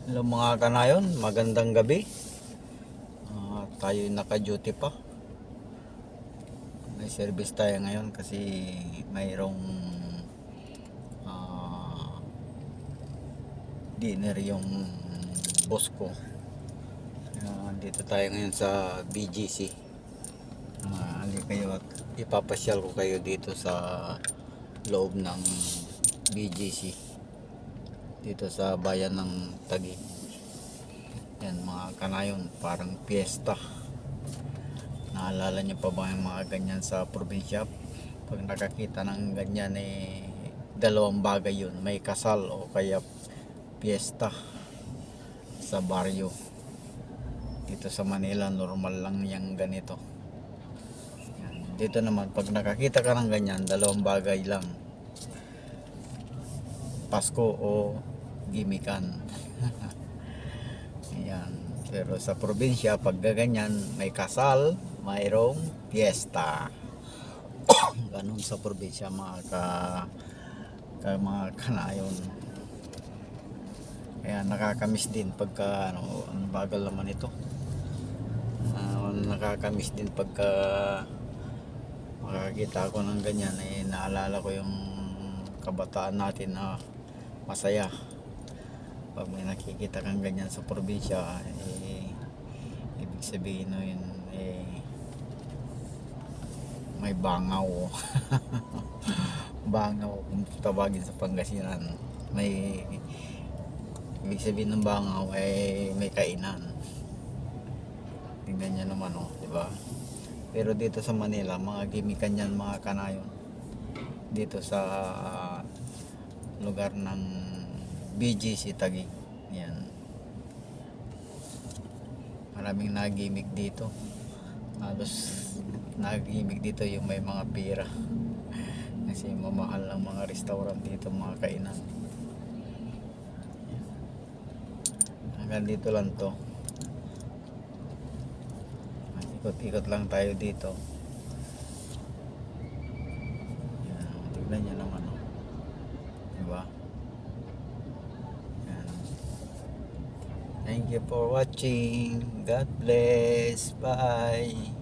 Hello mga kanayon, magandang gabi. Tayo naka-duty pa. May service tayo ngayon kasi mayroong ah, dinner yung boss ko. Dito tayo ngayon sa BGC. Halika kayo at ipapasyal ko kayo dito sa loob ng BGC. Dito sa bayan ng Taguig. Yan mga kanayon, parang piyesta. Naalala nyo pa ba yung mga ganyan sa probinsya? Pag nakakita ng ganyan dalawang bagay yun, may kasal o kaya piyesta sa baryo. Dito sa Manila normal lang yung ganito. Yan. Dito naman pag nakakita ka ng ganyan, dalawang bagay lang, Pasko o gimikan. Ayan. Pero sa probinsya pag ganyan may kasal, mayroong piyesta. Ganun sa probinsya mga kanayon. Kaya nakakamiss din pagka ang bagal naman ito. Nakakamiss din pagka makakita ako ng ganyan, naalala ko yung kabataan natin na masaya. Pag may nakikita kang ganyan sa probinsya, ibig sabihin yun, may bangaw. Bangaw kung tawagin sa Pangasinan. May ibig sabihin ng bangaw ay may kainan. Tingnan niyo naman di ba? Pero dito sa Manila, mga gimikan yan mga kanayon. Dito sa lugar ng BGC Taguig. Yan. Maraming nagimik dito. Halos nagimik dito yung may mga pira. Kasi mamahal ng mga restaurant dito, mga kainan. Hanggang dito lang to. Ikot-ikot lang tayo dito. Yan. Tignan nyo naman diba? Yan. Thank you for watching. God bless. Bye.